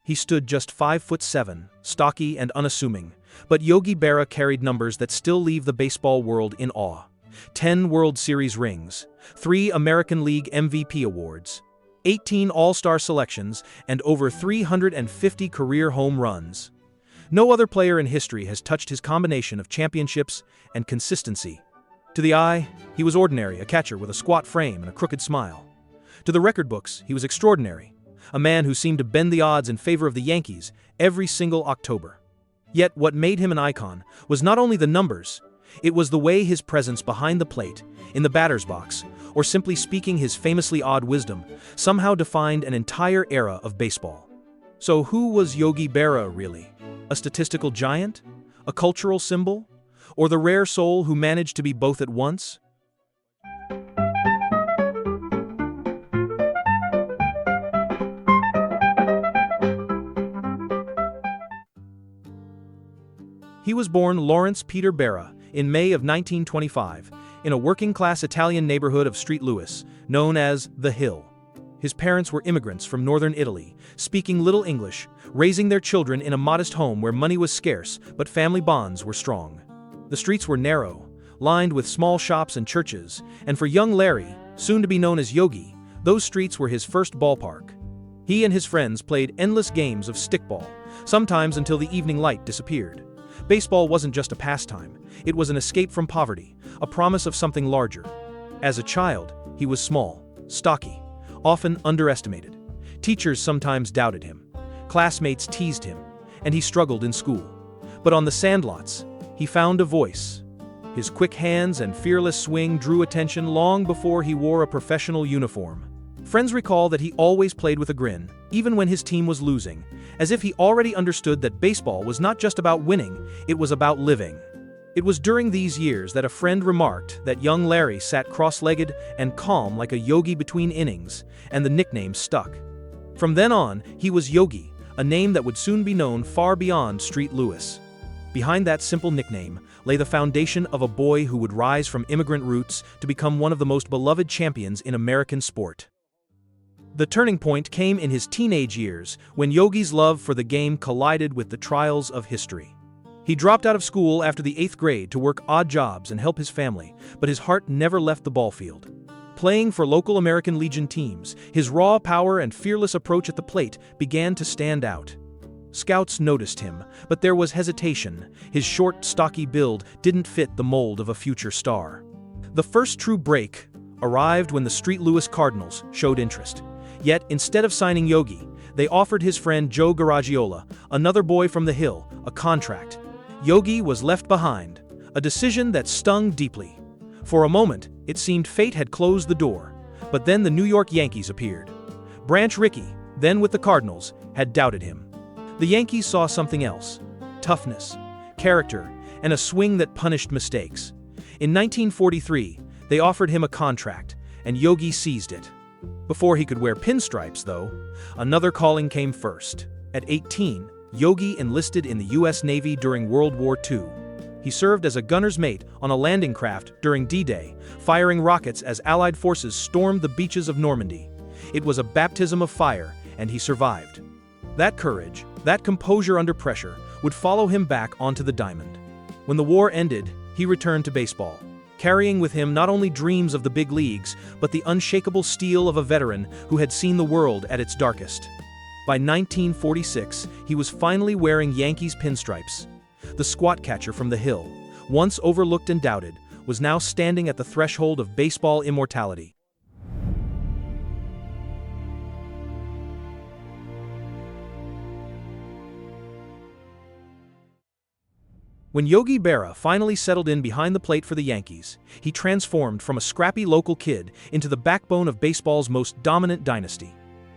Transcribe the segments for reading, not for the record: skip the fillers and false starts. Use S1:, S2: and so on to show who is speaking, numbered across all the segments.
S1: He stood just 5'7", stocky and unassuming, but Yogi Berra carried numbers that still leave the baseball world in awe. 10 World Series rings, 3 American League MVP awards, 18 All-Star selections, and over 350 career home runs. No other player in history has touched his combination of championships and consistency. To the eye, he was ordinary, a catcher with a squat frame and a crooked smile. To the record books, he was extraordinary, a man who seemed to bend the odds in favor of the Yankees every single October. Yet what made him an icon was not only the numbers, it was the way his presence behind the plate, in the batter's box, or simply speaking his famously odd wisdom, somehow defined an entire era of baseball. So who was Yogi Berra really? A statistical giant? A cultural symbol? Or the rare soul who managed to be both at once? He was born Lawrence Peter Berra in May of 1925 in a working-class Italian neighborhood of Street Louis, known as The Hill. His parents were immigrants from northern Italy, speaking little English, raising their children in a modest home where money was scarce but family bonds were strong. The streets were narrow, lined with small shops and churches, and for young Larry, soon to be known as Yogi, those streets were his first ballpark. He and his friends played endless games of stickball, sometimes until the evening light disappeared. Baseball wasn't just a pastime, it was an escape from poverty, a promise of something larger. As a child, he was small, stocky, often underestimated. Teachers sometimes doubted him. Classmates teased him, and he struggled in school. But on the sandlots, he found a voice. His quick hands and fearless swing drew attention long before he wore a professional uniform. Friends recall that he always played with a grin, even when his team was losing, as if he already understood that baseball was not just about winning, it was about living. It was during these years that a friend remarked that young Larry sat cross-legged and calm like a yogi between innings, and the nickname stuck. From then on, he was Yogi, a name that would soon be known far beyond Street Louis. Behind that simple nickname lay the foundation of a boy who would rise from immigrant roots to become one of the most beloved champions in American sport. The turning point came in his teenage years, when Yogi's love for the game collided with the trials of history. He dropped out of school after the 8th grade to work odd jobs and help his family, but his heart never left the ballfield. Playing for local American Legion teams, his raw power and fearless approach at the plate began to stand out. Scouts noticed him, but there was hesitation. His short, stocky build didn't fit the mold of a future star. The first true break arrived when the Street Louis Cardinals showed interest. Yet, instead of signing Yogi, they offered his friend Joe Garagiola, another boy from the Hill, a contract. Yogi was left behind, a decision that stung deeply. For a moment, it seemed fate had closed the door, but then the New York Yankees appeared. Branch Rickey, then with the Cardinals, had doubted him. The Yankees saw something else: toughness, character, and a swing that punished mistakes. In 1943, they offered him a contract, and Yogi seized it. Before he could wear pinstripes, though, another calling came first. At 18, Yogi enlisted in the U.S. Navy during World War II. He served as a gunner's mate on a landing craft during D-Day, firing rockets as Allied forces stormed the beaches of Normandy. It was a baptism of fire, and he survived. That courage, that composure under pressure, would follow him back onto the diamond. When the war ended, he returned to baseball, carrying with him not only dreams of the big leagues, but the unshakable steel of a veteran who had seen the world at its darkest. By 1946, he was finally wearing Yankees pinstripes. The squat catcher from the Hill, once overlooked and doubted, was now standing at the threshold of baseball immortality. When Yogi Berra finally settled in behind the plate for the Yankees, he transformed from a scrappy local kid into the backbone of baseball's most dominant dynasty.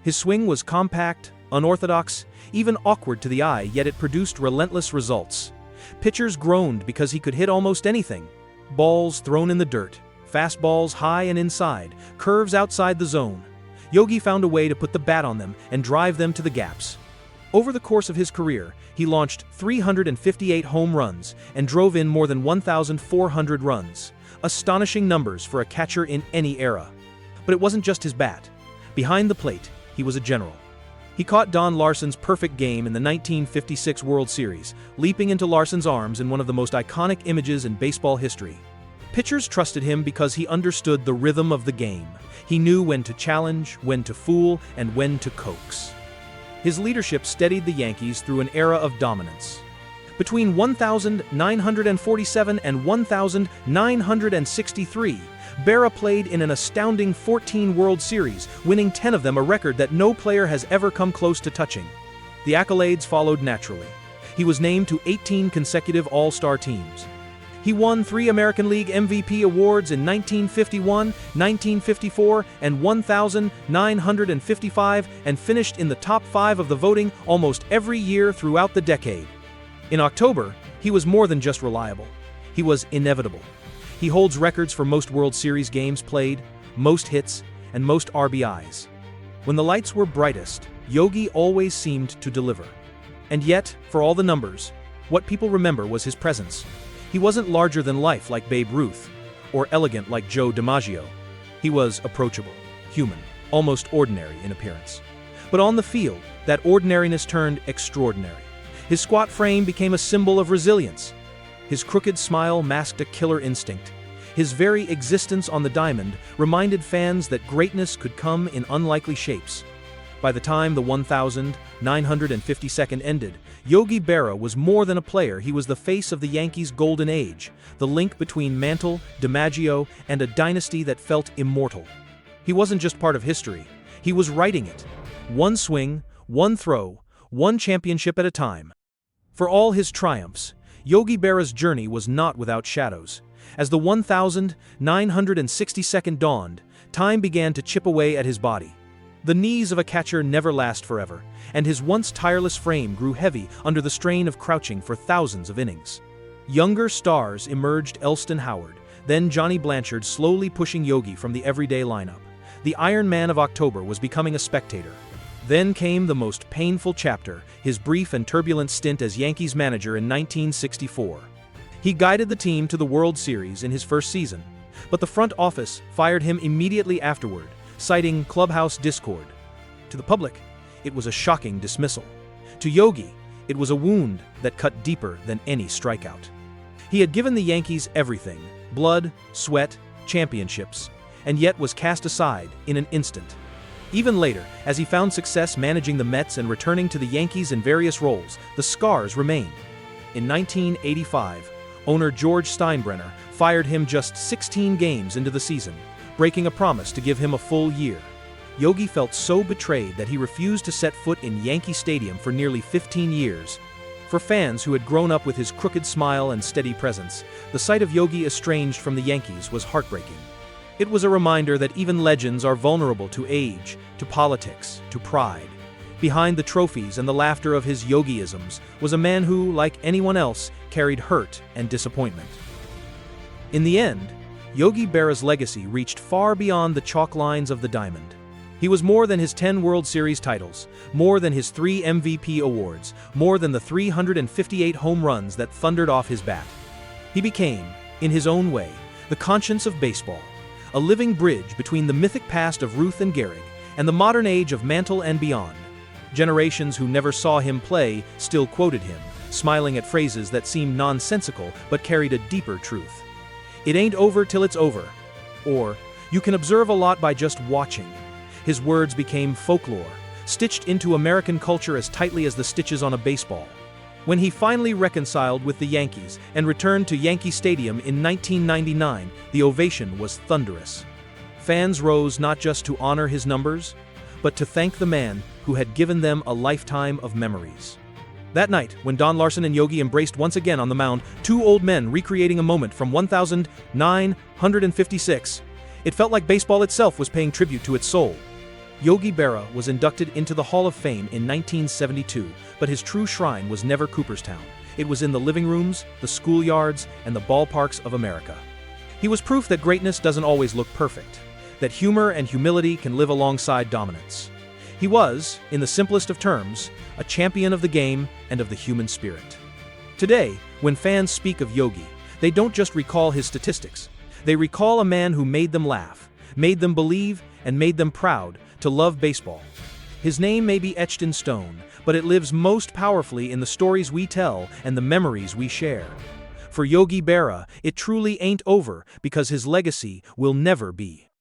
S1: His swing was compact, unorthodox, even awkward to the eye, yet it produced relentless results. Pitchers groaned because he could hit almost anything. Balls thrown in the dirt, fastballs high and inside, curves outside the zone. Yogi found a way to put the bat on them and drive them to the gaps. Over the course of his career, he launched 358 home runs and drove in more than 1,400 runs. Astonishing numbers for a catcher in any era. But it wasn't just his bat. Behind the plate, he was a general. He caught Don Larson's perfect game in the 1956 World Series, leaping into Larson's arms in one of the most iconic images in baseball history. Pitchers trusted him because he understood the rhythm of the game. He knew when to challenge, when to fool, and when to coax. His leadership steadied the Yankees through an era of dominance. Between 1947 and 1963, Berra played in an astounding 14 World Series, winning 10 of them, a record that no player has ever come close to touching. The accolades followed naturally. He was named to 18 consecutive All-Star teams. He won 3 American League MVP awards in 1951, 1954, and 1955, and finished in the top 5 of the voting almost every year throughout the decade. In October, he was more than just reliable. He was inevitable. He holds records for most World Series games played, most hits, and most RBIs. When the lights were brightest, Yogi always seemed to deliver. And yet, for all the numbers, what people remember was his presence. He wasn't larger than life like Babe Ruth, or elegant like Joe DiMaggio. He was approachable, human, almost ordinary in appearance. But on the field, that ordinariness turned extraordinary. His squat frame became a symbol of resilience. His crooked smile masked a killer instinct. His very existence on the diamond reminded fans that greatness could come in unlikely shapes. By the time the 1952nd ended, Yogi Berra was more than a player. He was the face of the Yankees' golden age, the link between Mantle, DiMaggio, and a dynasty that felt immortal. He wasn't just part of history, he was writing it. One swing, one throw, one championship at a time. For all his triumphs, Yogi Berra's journey was not without shadows. As the 1962nd dawned, time began to chip away at his body. The knees of a catcher never last forever, and his once tireless frame grew heavy under the strain of crouching for thousands of innings. Younger stars emerged: Elston Howard, then Johnny Blanchard, slowly pushing Yogi from the everyday lineup. The Iron Man of October was becoming a spectator. Then came the most painful chapter, his brief and turbulent stint as Yankees manager in 1964. He guided the team to the World Series in his first season, but the front office fired him immediately afterward, citing clubhouse discord. To the public, it was a shocking dismissal. To Yogi, it was a wound that cut deeper than any strikeout. He had given the Yankees everything: blood, sweat, championships, and yet was cast aside in an instant. Even later, as he found success managing the Mets and returning to the Yankees in various roles, the scars remained. In 1985, owner George Steinbrenner fired him just 16 games into the season, breaking a promise to give him a full year. Yogi felt so betrayed that he refused to set foot in Yankee Stadium for nearly 15 years. For fans who had grown up with his crooked smile and steady presence, the sight of Yogi estranged from the Yankees was heartbreaking. It was a reminder that even legends are vulnerable to age, to politics, to pride. Behind the trophies and the laughter of his Yogi-isms was a man who, like anyone else, carried hurt and disappointment. In the end, Yogi Berra's legacy reached far beyond the chalk lines of the diamond. He was more than his 10 World Series titles, more than his 3 MVP awards, more than the 358 home runs that thundered off his bat. He became, in his own way, the conscience of baseball, a living bridge between the mythic past of Ruth and Gehrig and the modern age of Mantle and beyond. Generations who never saw him play still quoted him, smiling at phrases that seemed nonsensical but carried a deeper truth. "It ain't over till it's over," or "You can observe a lot by just watching." His words became folklore, stitched into American culture as tightly as the stitches on a baseball. When he finally reconciled with the Yankees and returned to Yankee Stadium in 1999, the ovation was thunderous. Fans rose not just to honor his numbers, but to thank the man who had given them a lifetime of memories. That night, when Don Larson and Yogi embraced once again on the mound, two old men recreating a moment from 1956, it felt like baseball itself was paying tribute to its soul. Yogi Berra was inducted into the Hall of Fame in 1972, but his true shrine was never Cooperstown. It was in the living rooms, the schoolyards, and the ballparks of America. He was proof that greatness doesn't always look perfect, that humor and humility can live alongside dominance. He was, in the simplest of terms, a champion of the game and of the human spirit. Today, when fans speak of Yogi, they don't just recall his statistics. They recall a man who made them laugh, made them believe, and made them proud to love baseball. His name may be etched in stone, but it lives most powerfully in the stories we tell and the memories we share. For Yogi Berra, it truly ain't over because his legacy will never be.